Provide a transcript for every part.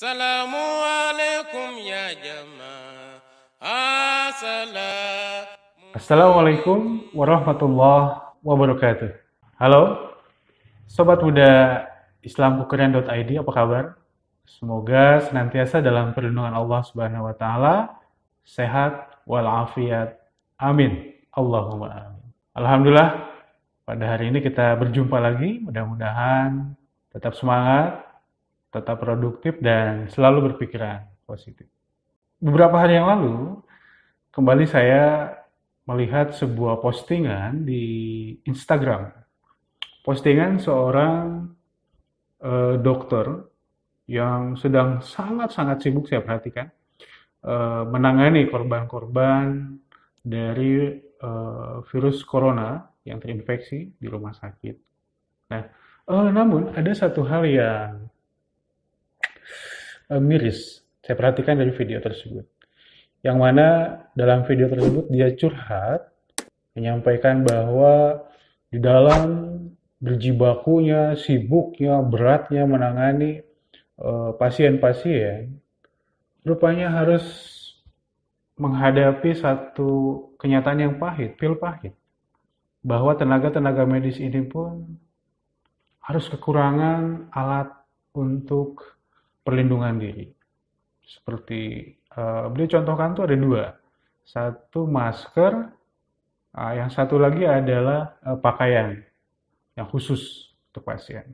Assalamualaikum ya jamaah. Assalamualaikum warahmatullahi wabarakatuh. Halo, Sobat Muda Islampukeran.id, apa kabar? Semoga senantiasa dalam perlindungan Allah Subhanahu wa Ta'ala, sehat walafiat. Amin. Allahumma amin. Alhamdulillah, pada hari ini kita berjumpa lagi. Mudah-mudahan tetap semangat, tetap produktif, dan selalu berpikiran positif. Beberapa hari yang lalu, kembali saya melihat sebuah postingan di Instagram. Postingan seorang dokter yang sedang sangat-sangat sibuk, saya perhatikan, menangani korban-korban dari virus corona yang terinfeksi di rumah sakit. Nah, namun ada satu hal yang miris saya perhatikan dari video tersebut. Yang mana dalam video tersebut dia curhat, menyampaikan bahwa di dalam berjibakunya, sibuknya, beratnya menangani pasien-pasien, rupanya harus menghadapi satu kenyataan yang pahit, pil pahit, bahwa tenaga-tenaga medis ini pun harus kekurangan alat untuk perlindungan diri. Seperti beliau contohkan tuh ada dua. Satu masker, yang satu lagi adalah pakaian yang khusus untuk pasien.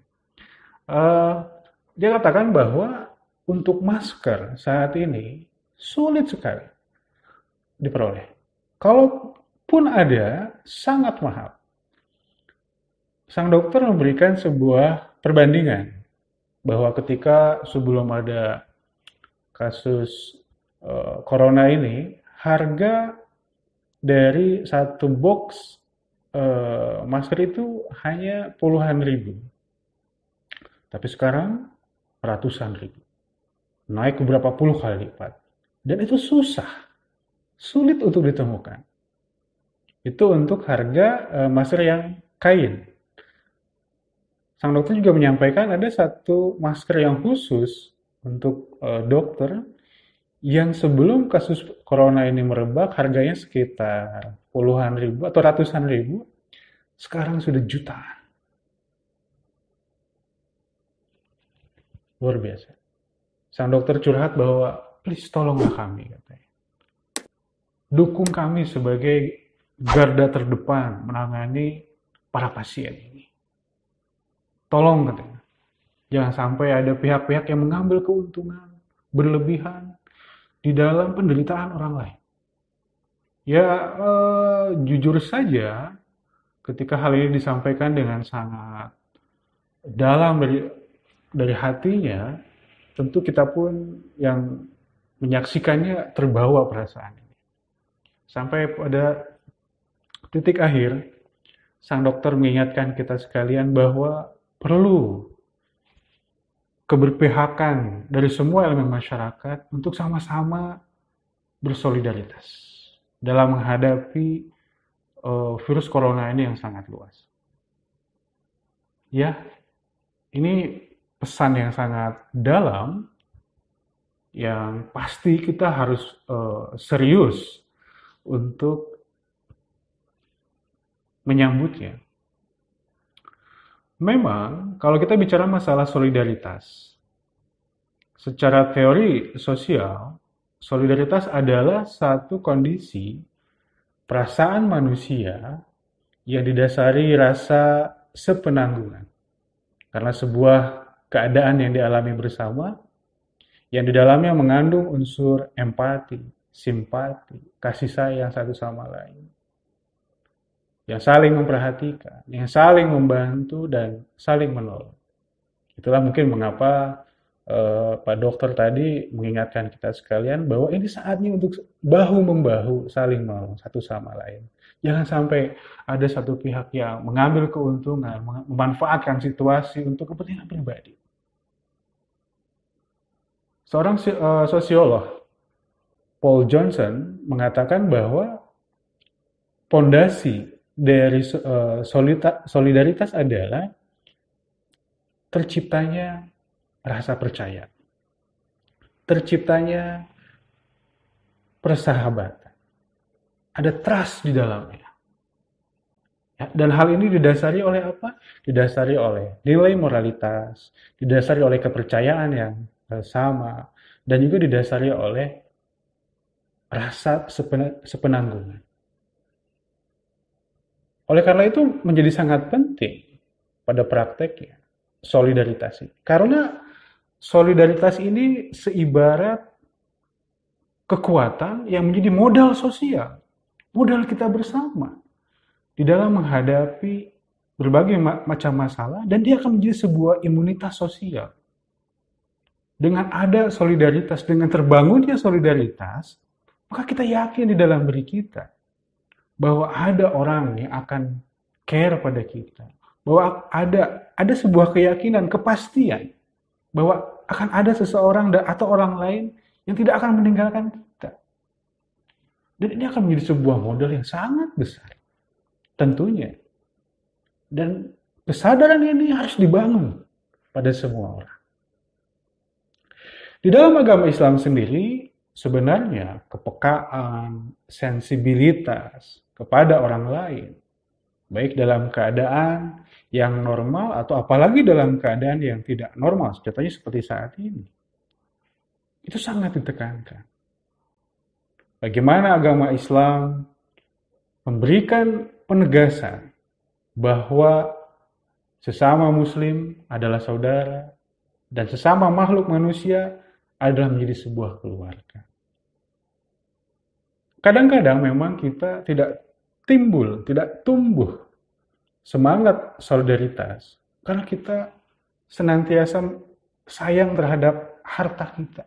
Dia katakan bahwa untuk masker saat ini sulit sekali diperoleh. Kalaupun ada, sangat mahal. Sang dokter memberikan sebuah perbandingan bahwa ketika sebelum ada kasus corona ini, harga dari satu box masker itu hanya puluhan ribu. Tapi sekarang ratusan ribu. Naik beberapa puluh kali lipat. Dan itu susah. Sulit untuk ditemukan. Itu untuk harga masker yang kain. Sang dokter juga menyampaikan ada satu masker yang khusus untuk dokter yang sebelum kasus corona ini merebak harganya sekitar puluhan ribu atau ratusan ribu, sekarang sudah jutaan. Luar biasa. Sang dokter curhat bahwa please tolonglah kami, katanya. Dukung kami sebagai garda terdepan menangani para pasien ini. Tolong, katanya. Jangan sampai ada pihak-pihak yang mengambil keuntungan berlebihan di dalam penderitaan orang lain. Ya, jujur saja, ketika hal ini disampaikan dengan sangat dalam dari hatinya, tentu kita pun yang menyaksikannya terbawa perasaan ini. Sampai pada titik akhir, sang dokter mengingatkan kita sekalian bahwa perlu keberpihakan dari semua elemen masyarakat untuk sama-sama bersolidaritas dalam menghadapi virus corona ini yang sangat luas. Ya, ini pesan yang sangat dalam yang pasti kita harus serius untuk menyambutnya. Memang, kalau kita bicara masalah solidaritas, secara teori sosial, solidaritas adalah satu kondisi perasaan manusia yang didasari rasa sepenanggungan. Karena sebuah keadaan yang dialami bersama, yang di dalamnya mengandung unsur empati, simpati, kasih sayang satu sama lain. Yang saling memperhatikan, yang saling membantu, dan saling menolong. Itulah mungkin mengapa Pak Dokter tadi mengingatkan kita sekalian bahwa ini saatnya untuk bahu-membahu saling menolong satu sama lain. Jangan sampai ada satu pihak yang mengambil keuntungan, memanfaatkan situasi untuk kepentingan pribadi. Seorang sosiolog, Paul Johnson, mengatakan bahwa pondasi dari solidaritas adalah terciptanya rasa percaya. terciptanya persahabatan. Ada trust di dalamnya. Ya, dan hal ini didasari oleh apa? Didasari oleh nilai moralitas, didasari oleh kepercayaan yang sama, dan juga didasari oleh rasa sepenanggungan. Oleh karena itu menjadi sangat penting pada prakteknya solidaritas ini. Karena solidaritas ini seibarat kekuatan yang menjadi modal sosial, modal kita bersama di dalam menghadapi berbagai macam masalah, dan dia akan menjadi sebuah imunitas sosial. Dengan ada solidaritas, dengan terbangunnya solidaritas, maka kita yakin di dalam diri kita bahwa ada orang yang akan care pada kita, bahwa ada sebuah keyakinan, kepastian bahwa akan ada seseorang atau orang lain yang tidak akan meninggalkan kita. Dan ini akan menjadi sebuah modal yang sangat besar. Tentunya. Dan kesadaran ini harus dibangun pada semua orang. Di dalam agama Islam sendiri, sebenarnya kepekaan, sensibilitas kepada orang lain, baik dalam keadaan yang normal atau apalagi dalam keadaan yang tidak normal, contohnya seperti saat ini, itu sangat ditekankan. Bagaimana agama Islam memberikan penegasan bahwa sesama muslim adalah saudara dan sesama makhluk manusia adalah menjadi sebuah keluarga. Kadang-kadang memang kita tidak tumbuh semangat solidaritas karena kita senantiasa sayang terhadap harta kita,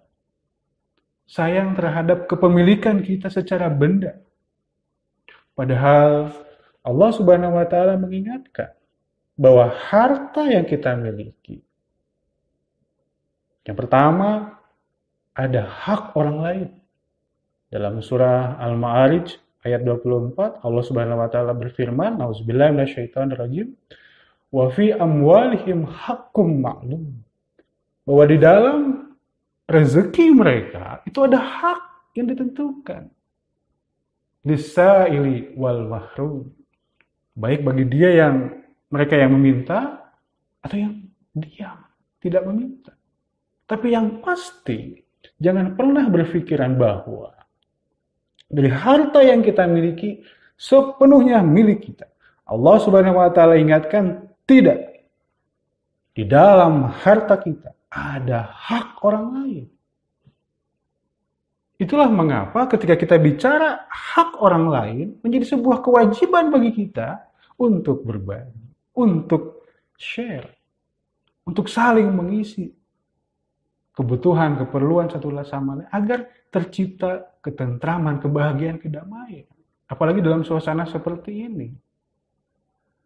sayang terhadap kepemilikan kita secara benda. Padahal Allah Subhanahu wa Ta'ala mengingatkan bahwa harta yang kita miliki, yang pertama ada hak orang lain. Dalam surah Al-Ma'arij ayat 24, Allah Subhanahu wa Ta'ala berfirman, "Auzubillahi minasyaitonirrajim, wa fi amwalihim haqqum ma'lum." Bahwa di dalam rezeki mereka itu ada hak yang ditentukan. Lis-sa'ili wal mahrum. Baik bagi mereka yang meminta atau yang diam, tidak meminta. Tapi yang pasti, jangan pernah berpikiran bahwa dari harta yang kita miliki sepenuhnya milik kita. Allah Subhanahu wa Ta'ala ingatkan, tidak. Di dalam harta kita ada hak orang lain. Itulah mengapa ketika kita bicara hak orang lain menjadi sebuah kewajiban bagi kita untuk berbagi, untuk share, untuk saling mengisi kebutuhan, keperluan satu sama lain agar tercipta ketentraman, kebahagiaan, kedamaian. Apalagi dalam suasana seperti ini.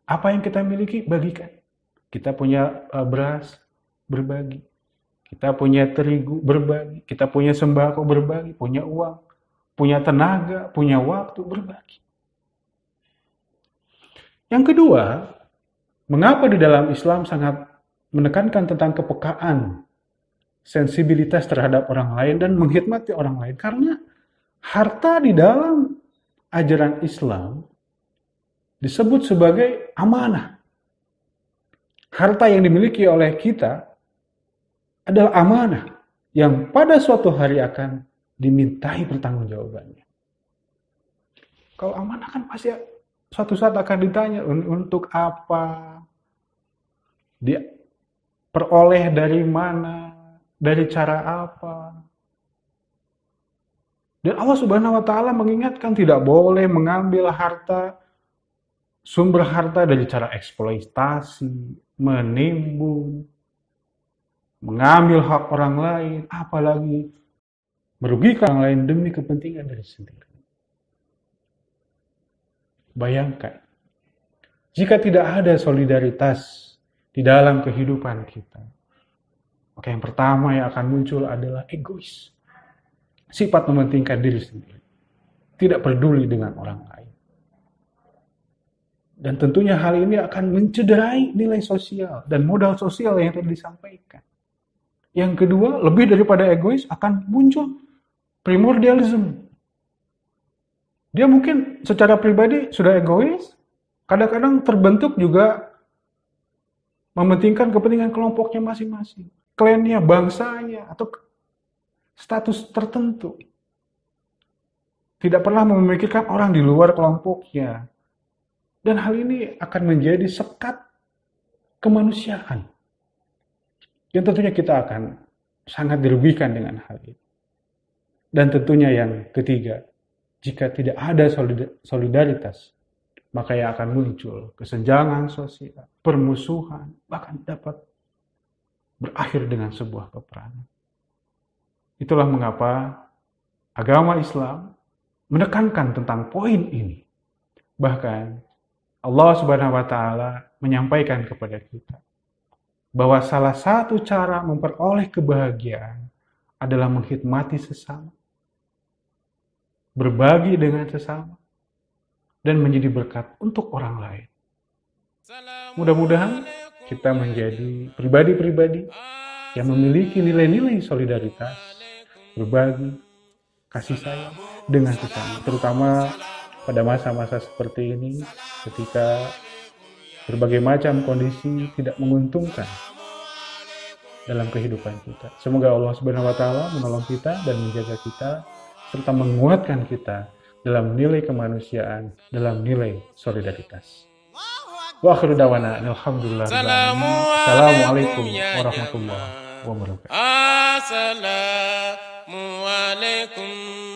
Apa yang kita miliki, bagikan. Kita punya beras, berbagi. Kita punya terigu, berbagi. Kita punya sembako, berbagi. Punya uang, punya tenaga, punya waktu, berbagi. Yang kedua, mengapa di dalam Islam sangat menekankan tentang kepekaan, sensibilitas terhadap orang lain dan menghormati orang lain? Karena harta di dalam ajaran Islam disebut sebagai amanah. Harta yang dimiliki oleh kita adalah amanah yang pada suatu hari akan dimintai pertanggungjawabannya. Kalau amanah kan pasti suatu saat akan ditanya untuk apa, diperoleh dari mana, dari cara apa. Dan Allah Subhanahu wa Ta'ala mengingatkan tidak boleh mengambil sumber harta dari cara eksploitasi, menimbun, mengambil hak orang lain, apalagi merugikan orang lain demi kepentingan diri sendiri. Bayangkan, jika tidak ada solidaritas di dalam kehidupan kita, maka yang pertama yang akan muncul adalah egois. Sifat mementingkan diri sendiri. Tidak peduli dengan orang lain. Dan tentunya hal ini akan mencederai nilai sosial dan modal sosial yang tadi disampaikan. Yang kedua, lebih daripada egois akan muncul primordialism. Dia mungkin secara pribadi sudah egois, kadang-kadang terbentuk juga mementingkan kepentingan kelompoknya masing-masing, klannya, bangsanya, atau status tertentu. Tidak pernah memikirkan orang di luar kelompoknya. Dan hal ini akan menjadi sekat kemanusiaan. Yang tentunya kita akan sangat dirugikan dengan hal ini. Dan tentunya yang ketiga, jika tidak ada solidaritas, maka yang akan muncul kesenjangan sosial, permusuhan, bahkan dapat berakhir dengan sebuah peperangan. Itulah mengapa agama Islam menekankan tentang poin ini. Bahkan Allah Subhanahu wa taala menyampaikan kepada kita bahwa salah satu cara memperoleh kebahagiaan adalah mengkhidmati sesama, berbagi dengan sesama, dan menjadi berkat untuk orang lain. Mudah-mudahan kita menjadi pribadi-pribadi yang memiliki nilai-nilai solidaritas, berbagi, kasih sayang dengan sesama, terutama pada masa-masa seperti ini ketika berbagai macam kondisi tidak menguntungkan dalam kehidupan kita. Semoga Allah Subhanahu wa taala menolong kita dan menjaga kita serta menguatkan kita dalam nilai kemanusiaan, dalam nilai solidaritas. Wa akhiru dawana alhamdulillah. Assalamualaikum warahmatullahi wabarakatuh. Assalamualaikum